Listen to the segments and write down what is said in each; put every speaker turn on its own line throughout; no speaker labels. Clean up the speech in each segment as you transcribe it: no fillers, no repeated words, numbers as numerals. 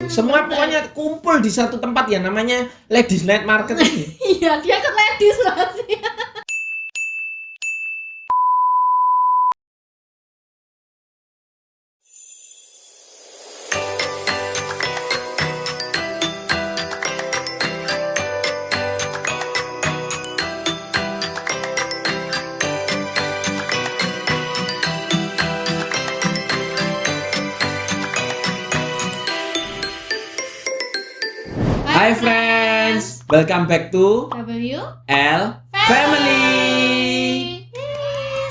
Semua pokoknya kumpul di satu tempat ya, namanya Ladies Night Market ini.
Iya, dia kan ladies berarti.
Hi friends, welcome back to
W
L Family.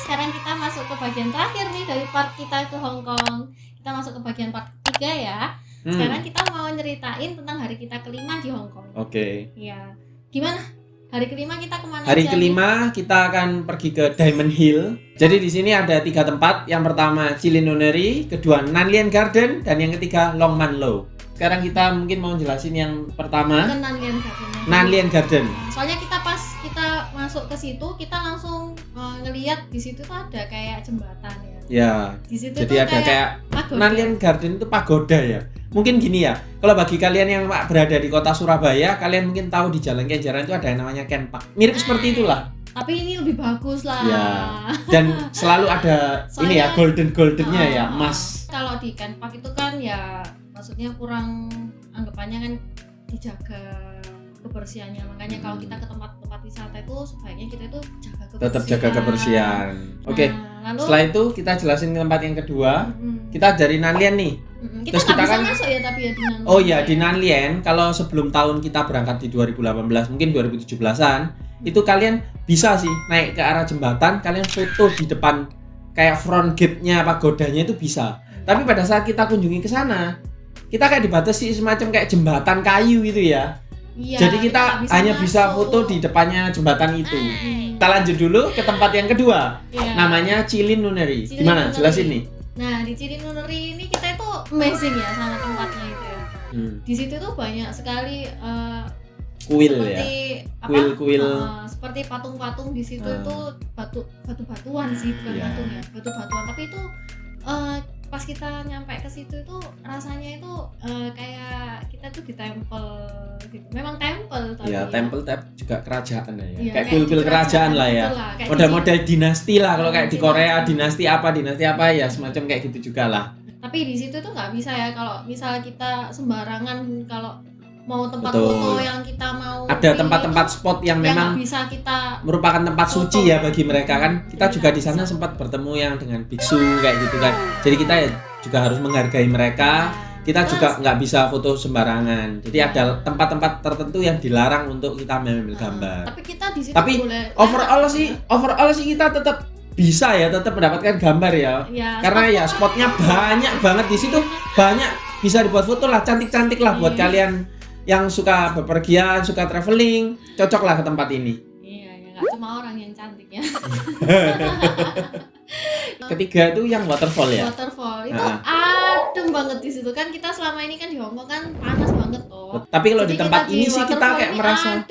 Sekarang kita masuk ke bagian terakhir nih dari part kita ke Hong Kong. Kita masuk ke bagian part ketiga ya. Sekarang kita mau nyeritain tentang hari kita kelima di Hong Kong.
Oke.
Iya. Gimana? Hari kelima kita kemana
Hari
aja
kelima kita akan pergi ke Diamond Hill. Jadi di sini ada 3 tempat. Yang pertama Chili Nunnery, kedua Nanlian Garden, dan yang ketiga Longman Lo. Sekarang kita mungkin mau jelasin yang pertama,
nih? Nanlian Garden.
Nanlian Garden.
Soalnya pas kita masuk ke situ, kita langsung ngelihat di situ tuh ada kayak jembatan ya.
Ya.
Di situ
Jadi
tuh
ada kayak
pagoda.
Nanlian Garden itu pagoda ya. Mungkin gini ya. Kalau bagi kalian yang berada di kota Surabaya, kalian mungkin tahu di Jalan Kenjeran itu ada yang namanya Ken Park. Mirip seperti itulah.
Tapi ini lebih bagus lah.
Ya. Dan selalu ada ini ya, goldennya ya, emas.
Kalau di Ken Park itu kan ya maksudnya kurang, anggapannya kan dijaga kebersihannya. Makanya kalau kita ke tempat-tempat wisata itu sebaiknya kita itu jaga kebersihan.
Tetap jaga kebersihan. Oke.
Lalu
Setelah itu kita jelasin ke tempat yang kedua. Kita dari Nanlian nih.
Kita
Terus
nggak
kita
bisa
kan
masuk ya tapi ya di Nanlian.
Oh ya, di Nanlian kalau sebelum tahun kita berangkat di 2018, mungkin 2017-an, itu kalian bisa sih naik ke arah jembatan, kalian foto di depan kayak front gate-nya pagodanya itu bisa. Tapi pada saat kita kunjungi ke sana, kita kayak dibatasi semacam kayak jembatan kayu gitu ya.
Iya,
Jadi kita
nggak
hanya
masuk.
bisa foto di depannya jembatan itu. Kita lanjut dulu ke tempat yang kedua.
Iya.
Namanya Chili Nunnery.
Chili
Gimana?
Nunnery.
Jelasin nih.
Nah, di Chili Nunnery ini kita itu amazing ya sama tempatnya itu ya. Di situ tuh banyak sekali
Kuil
seperti
ya.
apa?
Kuil.
Seperti patung-patung di situ itu batu-batuan sih, bukan
Iya.
patung ya, batu-batuan. Tapi itu pas kita nyampe ke situ itu rasanya itu kayak kita tuh di temple gitu. Memang temple tapi
Ya,
ya.
temple juga kerajaan ya.
Iya,
Kayak kuil-kuil kerajaan lah ya.
gitulah, kayak
Model-model dinasti lah, kalau kayak di Korea
Dinasti.
dinasti apa ya, semacam kayak gitu juga lah.
Tapi di situ tuh nggak bisa ya kalau misalnya kita sembarangan, kalau mau tempat
Betul.
foto yang kita mau
Ada
pilih
tempat-tempat
itu,
spot yang
yang
memang
nggak bisa kita
merupakan tempat
foto.
suci ya bagi mereka kan. Kita
Iya,
juga di
bisa.
sana sempat bertemu yang dengan biksu kayak gitu kan. Jadi kita ya juga harus menghargai mereka. Kita
Terus,
juga nggak bisa foto sembarangan. Jadi
Iya.
ada tempat-tempat tertentu yang dilarang untuk kita mengambil gambar.
tapi kita di situ
Tapi
boleh
Overall
enak.
sih kita tetap bisa ya, tetap mendapatkan gambar ya.
Ya,
Karena ya spotnya banyak banget di situ, banyak bisa dibuat foto lah, cantik-cantik lah buat
Iya.
kalian yang suka bepergian, suka traveling, cocok lah ke tempat ini.
Iya, ya nggak cuma orang yang cantik ya.
Ketiga itu yang waterfall ya.
Waterfall itu
Ah.
adem banget di situ kan. Kita selama ini kan di Hong Kong kan panas banget toh.
Tapi kalau
Jadi
di tempat
kita
ini
di
sih kita
waterfall
kayak
ini
merasa
adem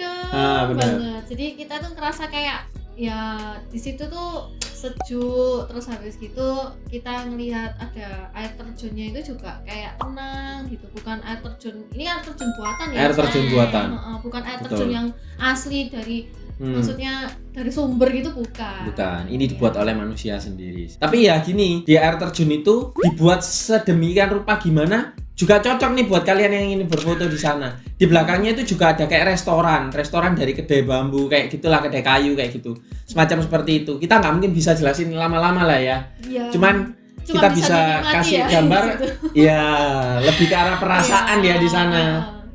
benar.
banget. Jadi kita tuh ngerasa kayak ya di situ tuh sejuk, terus habis gitu kita ngelihat ada air terjunnya itu juga kayak tenang gitu. Bukan air terjun, ini air terjun buatan ya.
Air terjun
misalnya.
buatan.
Bukan air
Betul.
terjun yang asli dari maksudnya dari sumber gitu, bukan.
Bukan, ini dibuat oleh manusia sendiri. Tapi ya gini, di air terjun itu dibuat sedemikian rupa gimana juga cocok nih buat kalian yang ingin berfoto di sana. Di belakangnya itu juga ada kayak restoran dari kedai bambu kayak gitulah, kedai kayu kayak gitu. Semacam seperti itu. Kita nggak mungkin bisa jelasin lama-lama lah ya.
Iya.
Cuman
Cuma
kita bisa
dinikmati
kasih
ya,
gambar,
gitu.
ya lebih ke arah perasaan ya di sana.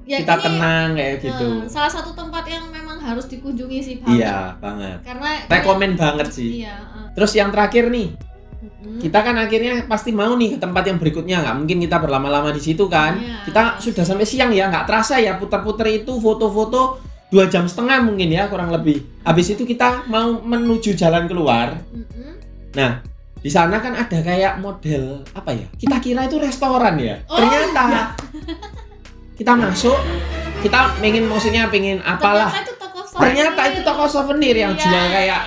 Ya,
Kita
ini,
tenang kayak gitu.
salah satu tempat yang memang harus dikunjungi sih banget.
Iya banget.
Karena
Rekomen banget sih.
Iya.
Terus yang terakhir nih,
Mm-mm.
kita kan akhirnya pasti mau nih ke tempat yang berikutnya, nggak mungkin kita berlama-lama di situ kan.
Iya.
Kita sudah sampai siang ya, nggak terasa ya putar-putar itu foto-foto 2,5 jam mungkin ya kurang lebih. Habis itu kita mau menuju jalan keluar.
Mm-mm.
Nah di sana kan ada kayak model apa ya? Kita kira itu restoran ya.
Oh,
Ternyata
iya.
kita masuk, kita pengen apalah.
Ternyata itu toko souvenir.
Ternyata itu toko souvenir yang
Iya.
jual kayak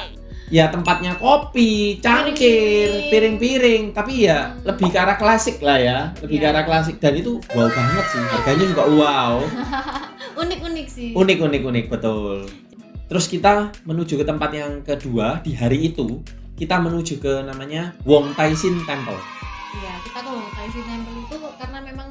ya tempatnya kopi, cangkir, piring-piring, tapi ya lebih ke arah klasik lah ya, lebih ke arah klasik, dan itu wow banget sih, harganya juga wow.
Unik-unik sih.
Unik, betul. Terus kita menuju ke tempat yang kedua di hari itu, kita menuju ke namanya Wong Tai Sin Temple.
Iya, kita ke Wong Tai Sin Temple itu karena memang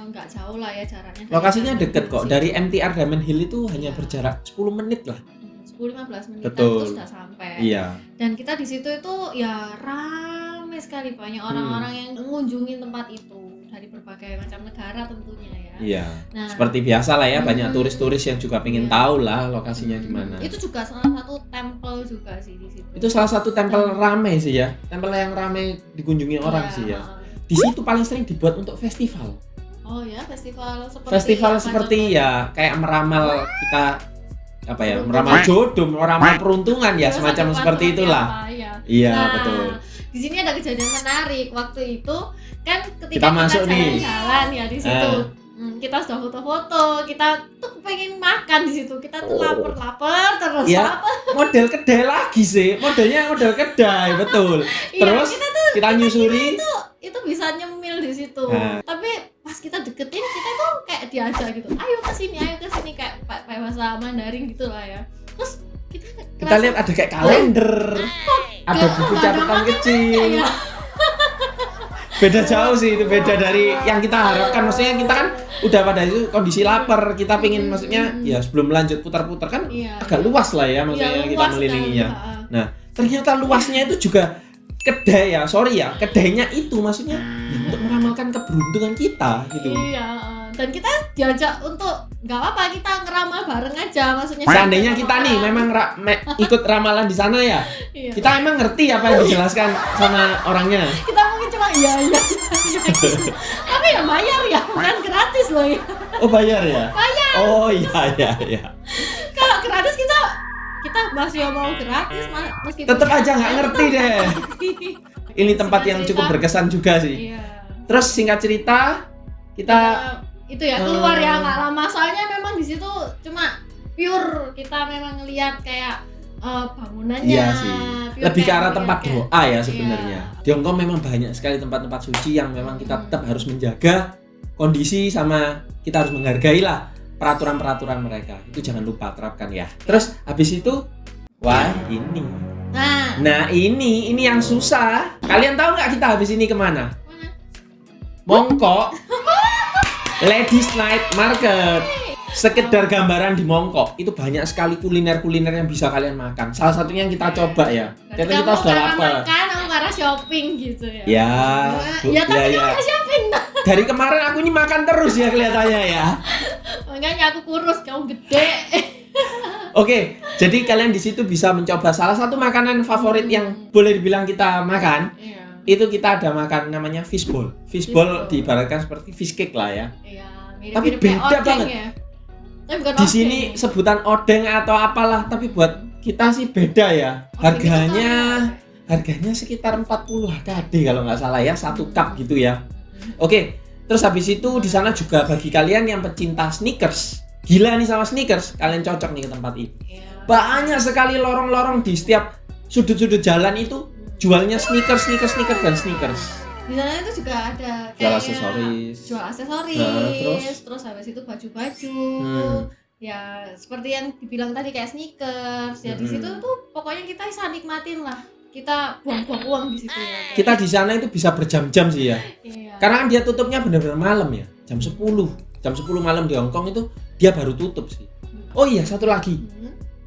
nggak jauh lah ya jaraknya.
Lokasinya deket kok, dari MTR Diamond Hill itu hanya berjarak 10 menit lah.
10-15 menit
Betul.
itu sudah sampai.
Iya.
Dan kita di situ itu ya ramai sekali, banyak orang-orang yang mengunjungi tempat itu dari berbagai macam negara tentunya ya.
Iya.
Nah,
Seperti biasa lah ya, banyak turis-turis yang juga pengen
Iya.
tahu lah lokasinya di mana.
Itu juga salah satu temple juga sih di situ.
Itu salah satu temple ramai sih ya, temple yang ramai dikunjungi orang sih ya. Di situ paling sering dibuat untuk festival.
Oh ya, festival seperti
Festival
apa
seperti
contohnya?
ya kayak meramal kita apa ya,
Peruntungan.
meramal jodoh, meramal peruntungan ya, semacam
Masa
seperti
depan
itulah.
seperti apa, ya.
Iya,
Nah,
betul.
Di sini ada kejadian menarik waktu itu kan ketika
Kita masuk nih.
jalan-jalan ya di situ. Kita sudah foto-foto, kita tuh pengen makan di situ. Kita tuh lapar terus
Ya,
lapar.
model kedai lagi sih, modelnya model kedai, betul.
Iya,
Terus kita nyusuri,
itu bisa nyemil di situ.
Nah.
Tapi pas kita deketin kita tuh kayak diajak gitu. Ayo ke sini kayak pakai bahasa Mandarin gitu lah ya. Terus
kita lihat ada kayak kalender, ada buku catatan kecil.
Ya.
Beda jauh sih, itu beda dari yang kita harapkan. Maksudnya kita kan udah pada itu kondisi lapar, kita pingin maksudnya ya sebelum lanjut putar-putar kan
Iya.
agak luas lah ya, maksudnya
Iya,
kita
luas
mengelilinginya.
sekali, ha.
Nah, ternyata luasnya itu juga kedai ya, sorry ya, kedainya itu maksudnya ya, untuk meramalkan keberuntungan kita gitu.
Iya, dan kita diajak untuk nggak apa-apa kita ngeramal bareng aja, maksudnya.
Seandainya kita nih memang ikut ramalan di sana ya,
Iya.
kita emang ngerti apa yang dijelaskan sama orangnya.
Kita mungkin cuma iya. Tapi ya bayar ya, bukan gratis loh ya.
Oh bayar ya?
Bayar.
Oh iya.
Kalau gratis kita masih mau gratis meskipun
Tetep aja nggak ngerti deh. Ini tempat yang cukup berkesan juga sih.
Iya.
Terus singkat cerita kita
Itu ya keluar ya nggak lama, soalnya memang di situ cuma pure kita memang ngelihat kayak bangunannya.
iya sih.
pure
Lebih ke
kayak
arah
ngeliat
tempat
kayak-
doa ya sebenarnya.
Iya.
Di Hongkong memang banyak sekali tempat-tempat suci yang memang kita tetap harus menjaga kondisi, sama kita harus menghargai lah peraturan-peraturan mereka. Itu jangan lupa terapkan ya. Terus habis itu wah ini. Nah ini yang susah. Kalian tahu nggak kita habis ini kemana?
Mana?
Mongkok. Ladies Night Market. Sekedar gambaran di Mongkok itu banyak sekali kuliner-kuliner yang bisa kalian makan. Salah satunya yang kita coba ya.
Berarti
Kita
kamu
sudah
karena
lapar.
makan, kamu karena shopping gitu ya.
Ya,
Ya tapi
ya.
kamu shopping.
Dari kemarin aku ini makan terus ya kelihatannya ya.
Makanya aku kurus, kamu gede.
Oke, jadi kalian di situ bisa mencoba salah satu makanan favorit yang boleh dibilang kita makan.
Iya.
Itu kita ada makan namanya fishball. Fishball
Fishball.
diibaratkan seperti fish cake lah ya.
Iya,
Tapi
mirip-mirip kayak
beda
odeng
banget.
ya. Tapi bukan
Di
odeng.
sini sebutan odeng atau apalah, tapi buat kita sih beda ya.
Odeng itu
Harganya sekitar 40 HKD kalau nggak salah ya, satu cup gitu ya. Oke, terus habis itu di sana juga bagi kalian yang pecinta sneakers, gila nih sama sneakers, kalian cocok nih ke tempat ini.
Iya.
Banyak sekali lorong-lorong di setiap sudut-sudut jalan itu jualnya sneakers dan sneakers.
Di sana itu juga ada
Jual
kayak
aksesoris.
jual aksesoris,
Nah,
terus habis itu baju-baju. Ya, seperti yang dibilang tadi kayak sneakers. Ya di situ tuh pokoknya kita bisa nikmatin lah. Kita buang-buang uang di situ ya.
Kita di sana itu bisa berjam-jam sih ya.
Iya.
Karena kan dia tutupnya benar-benar malam ya, jam 10 malam di Hongkong itu dia baru tutup sih. Oh iya, satu lagi,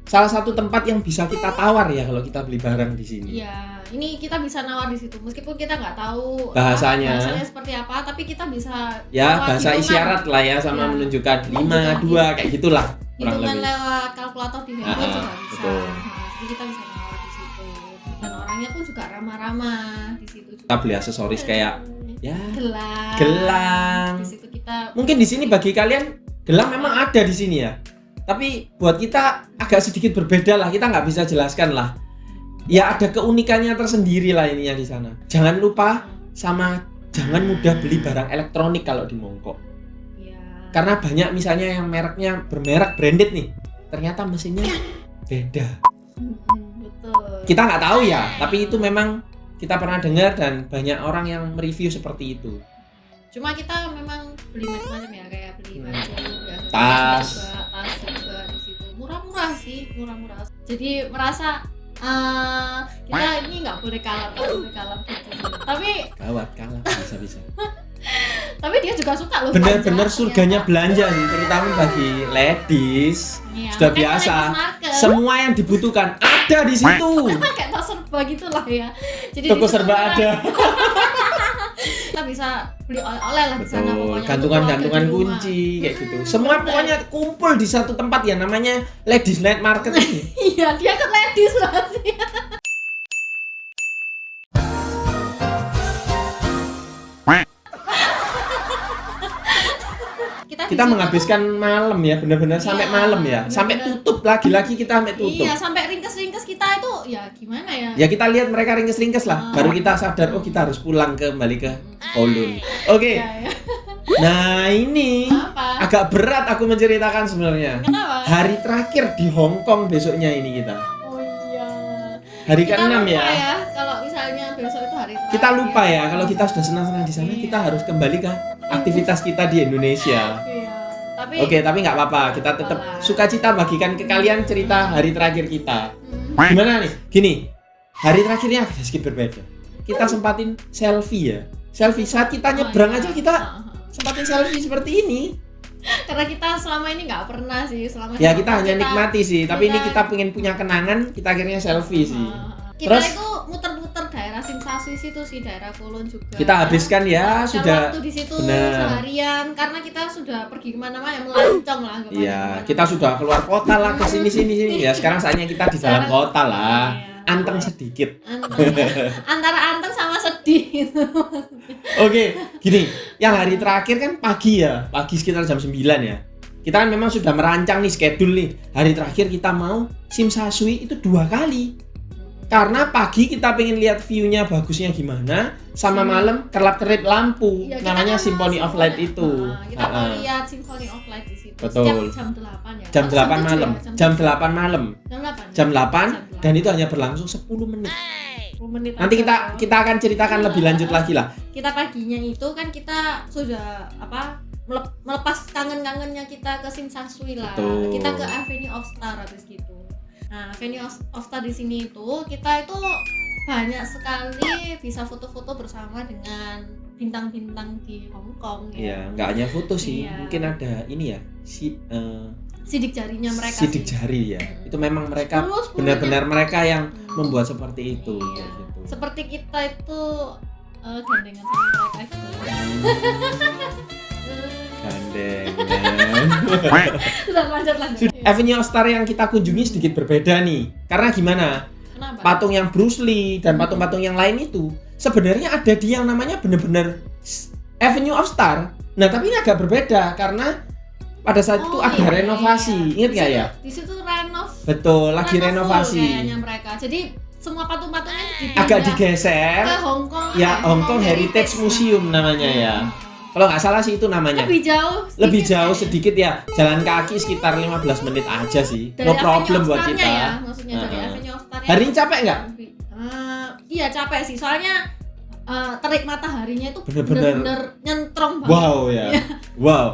salah satu tempat yang bisa kita tawar ya kalau kita beli barang di sini.
Iya, ini kita bisa nawar di situ meskipun kita nggak tahu
Bahasanya
seperti apa, tapi kita bisa
Ya
nawar
bahasa
hitungan-
isyarat lah ya, sama
Ya.
menunjukkan 5,
Menunjukkan
2 kayak gitulah kurang
hitungan
lebih.
lewat kalkulator di handphone juga bisa.
betul.
Nah, jadi kita bisa nawar di situ. Dan orangnya pun juga ramah-ramah di situ.
Kita beli aksesoris kayak ya
gelang.
gelang.
Di situ kita
Mungkin di sini bagi kalian gelang memang ada di sini ya. Tapi buat kita agak sedikit berbeda lah, kita nggak bisa jelaskan lah. Ya ada keunikannya tersendiri lah ininya di sana. Jangan lupa jangan mudah beli barang elektronik kalau di Mongkok.
ya,
Karena banyak misalnya yang mereknya bermerek branded nih. Ternyata mesinnya beda.
betul.
Kita nggak tahu ya, tapi itu memang kita pernah dengar dan banyak orang yang mereview seperti itu.
Cuma kita memang beli macam-macam ya, kayak beli baju, ya,
Tas
juga di situ. Murah-murah sih, murah-murah. Jadi merasa kita ini nggak boleh kalah gitu.
gawat kalah bisa.
Tapi dia juga suka loh.
Bener-bener
belanja,
surganya
ternyata.
belanja nih, terutama bagi ladies.
Iya,
Sudah
makanya
biasa.
ladies market.
Semua yang dibutuhkan ada di situ.
Kayak tas serba gitu lah ya. Jadi
Toko
di situ
serba
kita-
ada.
Kita bisa beli oleh-oleh lah di sana
Betul,
pokoknya.
gantungan-gantungan
untuk keluarga di
kunci kayak gitu.
Hmm,
Semua
bener.
pokoknya kumpul di satu tempat ya, namanya Ladies Night Market ini.
rumah. Iya, dia ke ladies berarti. di
Kita
situ
menghabiskan malam ya, benar-benar sampai
Iya,
malam ya, sampai
bener-bener.
tutup lagi kita sampai tutup.
Iya, sampai ringkes-ringkes kita itu ya gimana ya?
Ya kita lihat mereka ringkes-ringkes lah, baru kita sadar oh kita harus pulang kembali ke Kowloon. Oke.
Iya, iya.
Nah ini
Apa?
agak berat aku menceritakan sebenarnya.
Kenapa?
Hari terakhir di Hong Kong besoknya ini kita.
Oh iya.
Hari
Kita
ke-6
lupa
ya.
Kalau misalnya besok itu hari terakhir.
Kita lupa ya kalau kita sudah senang-senang di sana,
Iya.
kita harus kembali ke aktivitas kita di Indonesia.
Iya. Tapi
Oke, tapi nggak apa-apa. Kita tetap sukacita bagikan ke kalian cerita hari terakhir kita. Gimana nih? Gini, hari terakhirnya agak sedikit berbeda. Kita sempatin selfie ya. Selfie saat kita nyebrang aja kita sempatin selfie seperti ini.
Karena kita selama ini nggak pernah sih, selama
Ya
ini
kita hanya nikmati sih, tapi ini
kita-
kita pengen punya kenangan, kita akhirnya selfie sih.
Kita
Terus-
itu muter-muter daerah Simsasui situ sih, daerah Kowloon juga.
Kita habiskan ya,
Ada
sudah
waktu di situ
benar.
seharian karena kita sudah pergi kemana-mana, melancong lah kemana-mana.
Iya, kita sudah keluar kota lah ke sini. Ya sekarang saatnya kita di dalam
Sekarang-
kota lah.
Iya.
Anteng sedikit.
Antara anteng sama sedih gitu.
Oke, gini, yang hari terakhir kan pagi ya, pagi sekitar jam 9 ya. Kita kan memang sudah merancang nih schedule nih. Hari terakhir kita mau Simsasui itu 2 kali. Karena pagi kita pengen lihat view-nya bagusnya gimana, sama malam kerlap-kerip lampu,
Iya, kita
namanya
kan
Symphony of Light
Symphony-
itu.
Kita mau lihat Symphony of Light di situ.
Betul.
Setiap jam 8 ya.
Jam
Oh,
8
7
malam.
ya?
Jam 8 malam.
Jam 8.
Jam 8 dan itu hanya berlangsung 10 menit.
10 menit
Nanti
aja.
kita akan ceritakan lebih lanjut lagi lah.
Kita paginya itu kan kita sudah melepas kangen-kangennya kita ke Simsasui lah.
Betul.
Kita ke Avenue of Star habis gitu. Nah, Avenue of Star di sini itu kita itu banyak sekali bisa foto-foto bersama dengan bintang-bintang di Hong Kong
Iya,
ya.
nggak hanya foto sih,
Iya.
mungkin ada ini ya,
Sidik jarinya mereka
sidik
sih.
jari ya. Itu memang mereka
10
benar-benar mereka yang membuat seperti itu.
Iya.
Kayak gitu.
Seperti kita itu gandengan sama mereka gitu.
Gandengan.
Sudah lanjut.
Avenue of Star yang kita kunjungi sedikit berbeda nih. Karena gimana?
Kenapa?
Patung yang Bruce Lee dan patung-patung yang lain itu sebenarnya ada di yang namanya benar-benar Avenue of Star. Nah, tapi ini agak berbeda karena pada saat itu ada
iya,
renovasi.
iya.
Ingat nggak ya?
Di situ renov.
Betul, lagi
Renov full
renovasi.
kayaknya mereka. Jadi semua patung-patungnya dipindah
Agak
ke
digeser.
Hong Kong.
Ya, Hong Kong Heritage Museum namanya ya. Kalau nggak salah sih itu namanya.
Lebih jauh.
Lebih
sedikit
jauh
ya.
sedikit ya. Jalan kaki sekitar 15 menit aja sih.
Dari
No
Avenue
problem
of
buat
Star-nya
kita.
Ya, maksudnya dari
Heeh.
Avenue of Star.
Hari ini capek nggak?
Iya capek sih. Soalnya terik mataharinya itu
Bener-bener.
bener-bener nyentrong banget.
Wow ya. Wow.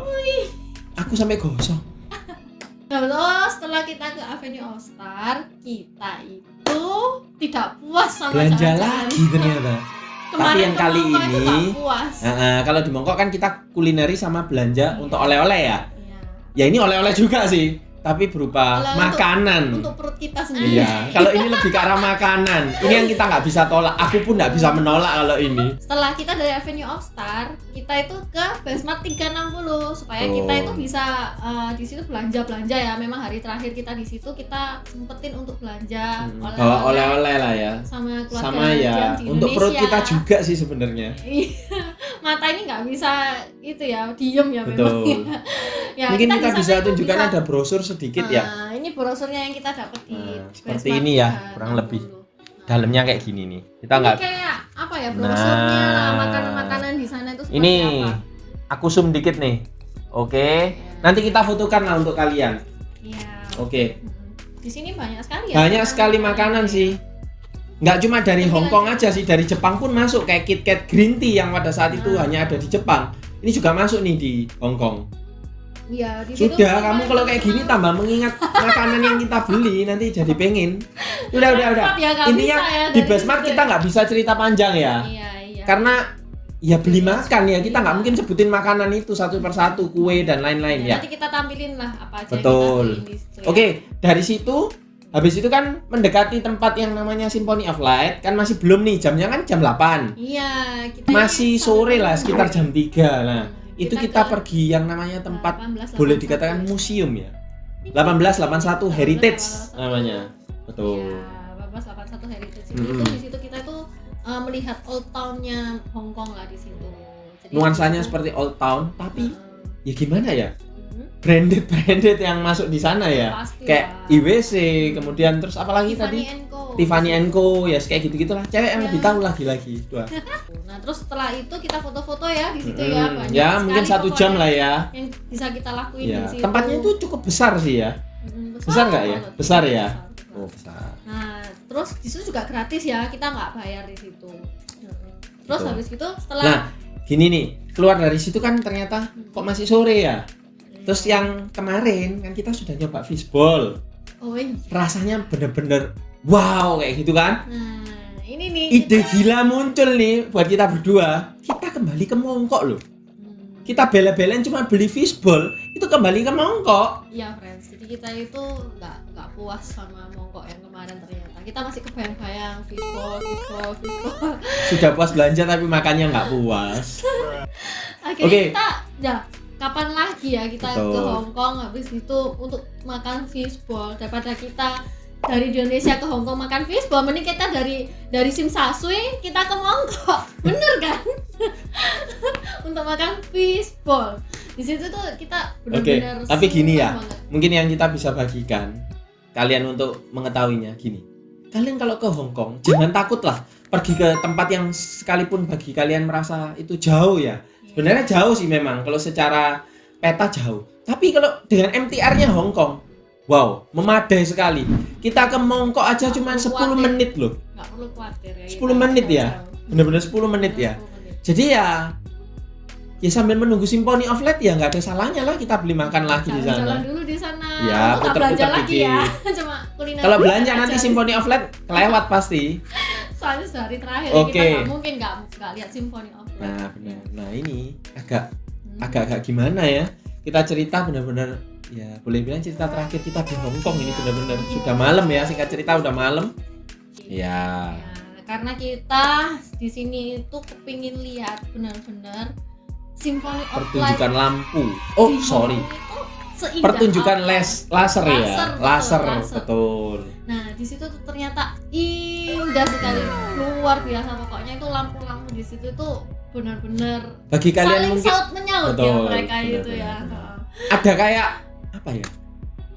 Aku sampai gosong.
Terus setelah kita ke Avenue of Star, kita itu tidak puas sama
Belanja
jalan-jalan.
lagi ternyata.
Kemarin
Tapi yang
ke
kali
Mongko itu
ini-
nggak puas.
Kalau di Mongkok kan kita kulineri sama belanja untuk oleh-oleh ya.
Iya.
Ya ini oleh-oleh juga sih, tapi berupa
Oleh-oleh
makanan.
Untuk perut kita sendiri.
Iya, kalau ini lebih ke arah makanan. Ini yang kita nggak bisa tolak. Aku pun nggak bisa menolak kalau ini.
Setelah kita dari Avenue of Star, kita itu ke Basement 360 supaya
Oh.
kita itu bisa di situ belanja ya. Memang hari terakhir kita di situ kita sempetin untuk belanja
Bawa oleh-oleh lah ya.
sama keluarga
Sama ya.
yang di
Untuk perut
Indonesia.
kita juga sih sebenarnya.
Iya. Mata ini nggak bisa itu ya, diem ya
Betul.
memang. Ya,
Mungkin kita
di sana
bisa
itu
tunjukkan
bisa-
ada brosur sedikit ya.
Nah, ini brosurnya yang kita dapat di
Nah, seperti
Basement
ini ya,
360.
kurang lebih. Dalamnya kayak gini nih. Kita
Ini
nggak.
kayak apa ya brosurnya
Nah.
lah, makanan-makanan di sana itu seperti
Ini
apa?
aku zoom dikit nih. Oke. Nanti kita fotokan lah untuk kalian.
Iya.
Oke.
Di sini banyak sekali ya.
Banyak sekali makanan sih. Nggak cuma dari Hong Kong aja sih, dari Jepang pun masuk kayak KitKat Green Tea yang pada saat itu hanya ada di Jepang. Ini juga masuk nih di Hong Kong.
Iya, di situ
Sudah, kamu kalau kayak gini tambah mengingat makanan yang kita beli nanti jadi pengen. Udah.
Ya,
Intinya
ya,
di Bestmart kita nggak bisa cerita panjang ya.
Iya.
Karena ya beli makan ya, kita nggak mungkin sebutin makanan itu satu persatu, kue dan lain-lain ya.
Nanti kita tampilin lah apa aja
Betul.
yang kita beli di situ.
Oke, dari situ habis itu kan mendekati tempat yang namanya Symphony of Light, kan masih belum nih, jamnya kan jam 8.
Iya, kita
Masih sore lah, sekitar jam 3. Nah, itu kita
ke
pergi yang namanya tempat
18,
boleh dikatakan museum ya. 1881 Heritage namanya. Betul.
Iya, 1881 Heritage itu
Mm-mm.
di situ kita itu melihat old town-nya Hong Kong lah di situ. Jadi
Nuansanya
di situ,
seperti old town, tapi
eh,
ya gimana ya?
mm,
Branded yang masuk di sana ya.
pasti
Kayak
lah.
IWC, kemudian terus apa lagi tadi? Tiffany & Co, ya kayak gitu-gitulah. Cewek yang
Ya.
lebih tahu lagi. Dua.
Nah, terus setelah itu kita foto-foto ya di situ ya. Banyak
Ya, mungkin
sekali
1 jam
pokoknya
lah ya.
yang bisa kita lakuin
Ya,
di situ.
tempatnya itu cukup besar sih ya. Besar nggak ya?
banget.
Besar ya?
Besar.
Oh, besar.
Nah, terus di situ juga gratis ya, kita nggak bayar di situ. Terus
Betul.
habis itu setelah
Nah, gini nih, keluar dari situ kan ternyata kok masih sore ya. Terus yang kemarin kan kita sudah nyoba fishball.
oh iya.
Rasanya bener-bener wow kayak gitu kan.
Nah, ini nih
Ide gila muncul nih buat kita berdua. Kita kembali ke mongkok loh.
Hmm,
Kita bela-belain cuma beli fishball, itu kembali ke mongkok.
iya friends, jadi kita itu nggak puas sama mongkok yang kemarin ternyata. Kita masih kebayang-bayang fishball.
Sudah puas belanja tapi makannya nggak puas.
Akhirnya
Oke.
kita ya kapan lagi ya kita
Betul.
ke Hong Kong habis itu untuk makan fishball, daripada kita dari Indonesia ke Hong Kong makan fishball, mending kita dari Simsasui kita ke Mongkok. Bener kan? Untuk makan fishball. Di situ tuh kita benar-benar
tapi gini ya.
seneng banget.
Mungkin yang kita bisa bagikan kalian untuk mengetahuinya gini. Kalian kalau ke Hong Kong jangan takut lah pergi ke tempat yang sekalipun bagi kalian merasa itu jauh ya. Sebenarnya jauh sih memang kalau secara peta jauh. Tapi kalau dengan MTR-nya Hong Kong, wow, memadai sekali. Kita ke Mongkok aja cuma 10 menit loh.
Nggak perlu khawatir ya.
10 menit ya? Bener-bener 10 menit ya. Jadi ya sambil menunggu Symphony of Light ya nggak ada salahnya lah kita beli makan lagi di
Jalan
sana.
dulu di sana.
Ya,
Untuk nggak belanja
puter-puter
lagi ya.
dikit.
Cuma kuliner.
Kalau
dulu
belanja
aja.
nanti Symphony of Light kelewat pasti.
Soalnya sehari terakhir
Oke.
kita nggak mungkin nggak lihat Symphony of Light.
Nah, benar. Nah, ini agak gimana ya? Kita cerita benar-benar ya boleh bilang cerita terakhir kita di Hong Kong ini benar-benar sudah malam ya, singkat cerita udah malam. Ya.
Ya, karena kita di sini itu kepingin lihat benar-benar Symphony of Light.
Pertunjukan lampu. Oh,
di Hong
sorry.
Kong itu seindah
Pertunjukan
apa.
laser ya.
Laser,
Laser,
betul.
betul.
Nah, di situ tuh ternyata indah sekali, luar biasa pokoknya itu lampu-lampu di situ tuh benar-benar
Bagi kalian
saling
mungkin
saut menyaut ya
Betul,
mereka
benar,
itu ya.
benar. Ada kayak apa ya?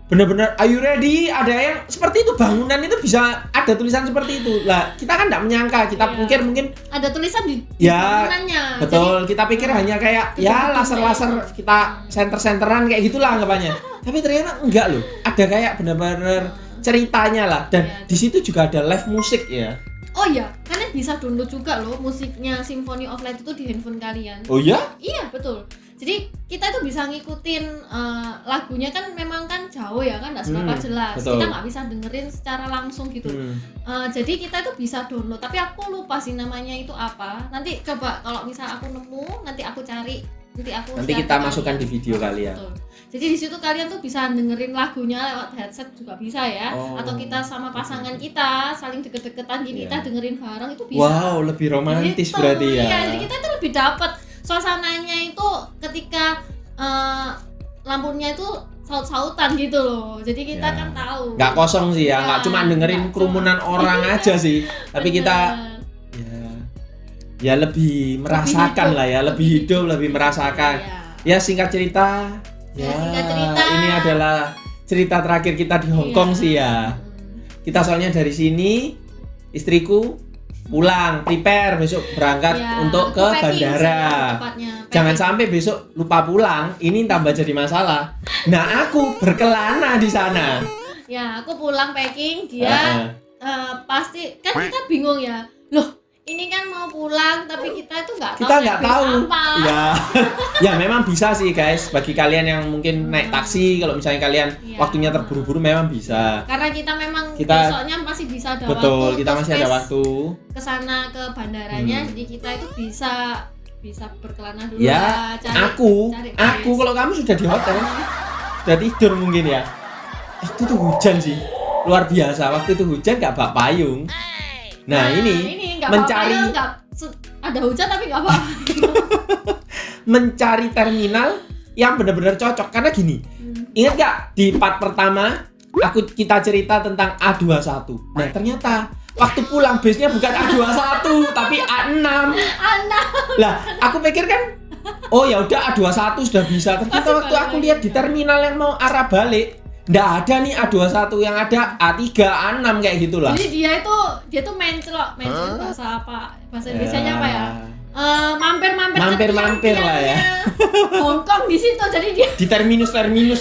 Benar-benar are you ready? Ada yang seperti itu, bangunan itu bisa ada tulisan seperti itu. Lah, kita kan enggak menyangka, kita
Iya.
mungkin
Ada tulisan di
Ya,
bangunannya.
betul, kita pikir hanya kayak ya laser-laser kita center-centeran kayak gitulah anggapannya. Tapi ternyata enggak loh. Ada kayak benar-benar ceritanya lah, dan
Iya.
di situ juga ada live musik ya.
Oh iya, kalian bisa download juga loh musiknya Symphony of Light itu di handphone kalian.
Oh ya?
Iya, betul. Jadi kita itu bisa ngikutin lagunya kan memang kan jauh ya kan, nggak seberapa jelas.
betul.
Kita nggak bisa dengerin secara langsung gitu. Jadi kita itu bisa download, tapi aku lupa sih namanya itu apa. Nanti coba kalau misal aku nemu, nanti aku cari,
Nanti
share
kita
ke
masukkan
kalian.
di video kalian.
Betul. Jadi di situ kalian tuh bisa dengerin lagunya lewat headset juga bisa ya.
Oh.
Atau kita sama pasangan kita saling deket-deketan gini
Iya.
kita dengerin bareng itu bisa.
Wow, lebih romantis
Gitu,
berarti ya.
Iya, jadi kita tuh lebih dapat suasananya itu ketika lampunya itu saut-sautan gitu loh. Jadi kita
Ya.
kan tahu.
Nggak kosong sih ya,
Ya,
nggak cuma dengerin
nggak
kerumunan
cuma.
orang aja sih, tapi kita
Bener.
ya lebih merasakan
hidup,
lah ya, lebih hidup, lebih merasakan.
Iya.
Ya singkat cerita,
Ya, singkat cerita.
ini adalah cerita terakhir kita di Hong Kong
Iya.
sih ya. Kita soalnya dari sini, istriku pulang, prepare besok berangkat
Ya,
untuk ke
packing sih,
bandara.
tepatnya.
Jangan
Packing.
sampai besok lupa pulang, ini tambah jadi masalah. Nah, aku berkelana di sana.
Ya, aku pulang packing, dia
Heeh.
pasti kan kita bingung ya. Loh, ini kan mau pulang tapi kita itu nggak tahu.
Kita nggak tahu.
Apa.
Ya, ya memang bisa sih guys. Bagi kalian yang mungkin naik taksi, kalau misalnya kalian
Iya.
waktunya terburu-buru memang bisa.
Karena kita memang
Kita-
besoknya masih bisa ada
Betul,
waktu.
kita
terus
masih ada
space
waktu.
kesana ke bandaranya, jadi kita itu bisa berkelana dulu
Ya,
lah, cari
aku
place.
kalau kamu sudah di hotel, sudah tidur mungkin ya. Waktu itu hujan sih, luar biasa. Waktu itu hujan nggak bawa payung. Nah ini
nggak
mencari-
apa-apa ya, ada hujan tapi nggak apa-apa.
mencari terminal yang benar-benar cocok. Karena gini, ingat nggak di part pertama kita cerita tentang A21. Nah ternyata waktu pulang base-nya bukan A21 tapi A6.
Anak
Lah, aku pikir kan oh ya udah A21 sudah bisa. Ternyata
Masih
waktu
balik
aku
lagi.
lihat di terminal yang mau arah balik, nggak ada nih A21, yang ada A3, A6 kayak gitulah.
jadi dia tuh menclok bahasa apa, bahasa Indonesianya apa ya, mampir
Mampir lah ya.
Hongkong di situ, jadi dia
Di terminus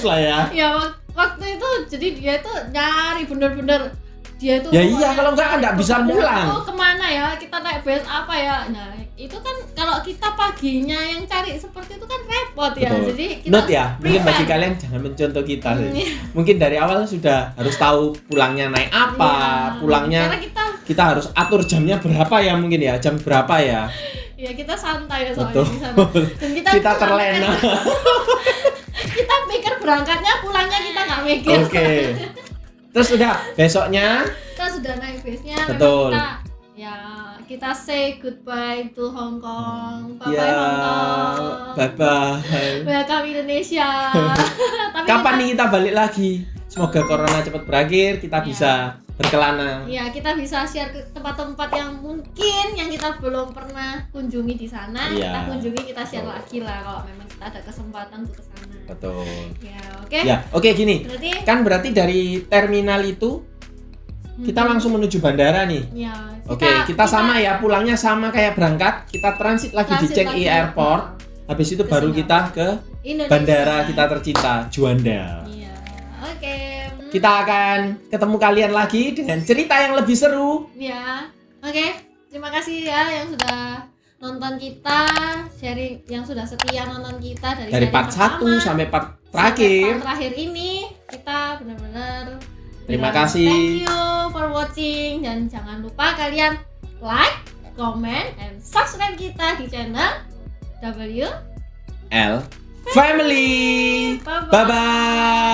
lah ya.
ya waktu itu jadi dia tuh nyari bener-bener dia tuh
Ya iya, kalau enggak kan nggak bisa pulang.
Oh, kemana ya, kita naik bus apa ya. Nah itu kan kalau kita paginya yang cari seperti itu kan repot ya.
Betul.
Jadi kita
Note ya, mungkin bagi
prepare.
kalian jangan mencontoh kita sih.
Iya.
Mungkin dari awal sudah harus tahu pulangnya naik apa,
Iya.
pulangnya
Karena kita
harus atur jamnya berapa ya, mungkin ya, jam berapa ya.
ya kita santai ya soalnya
Betul.
di sana. Dan
Kita terlena.
Kita pikir berangkatnya, pulangnya kita nggak mikir.
Oke. Terus udah besoknya
Kita sudah naik bus-nya,
Betul.
memang kita say goodbye to Hong Kong. Bye bye
ya
Hong Kong.
bye bye.
Welcome Indonesia. Tapi
Kapan nih kita balik lagi? Semoga corona cepat berakhir, kita
Iya.
bisa berkelana.
Ya, kita bisa share ke tempat-tempat yang mungkin yang kita belum pernah kunjungi di sana.
Iya.
Kita kunjungi, kita share lagi lah kalau memang kita ada kesempatan untuk ke sana.
Betul.
Ya, oke.
Ya, oke gini.
Berarti
Berarti dari terminal itu kita langsung menuju bandara nih.
ya,
Oke, kita sama ya, pulangnya sama kayak berangkat. Kita transit lagi di
transit
Changi
lagi.
Airport. Habis itu
Ke
baru
Singapura.
kita ke
Indonesia.
bandara kita tercinta, Juanda.
Iya. Oke.
Kita akan ketemu kalian lagi dengan cerita yang lebih seru.
Ya. Oke. Terima kasih ya yang sudah nonton kita, sharing, yang sudah setia nonton kita dari
Dari
seri
part 1
pertama
sampai part
sampai
terakhir.
part terakhir ini kita benar-benar
Terima
bilang
kasih.
Thank you for watching, dan jangan lupa kalian like, comment, and subscribe kita di channel W.
L Family.
Bye-bye.
Bye bye.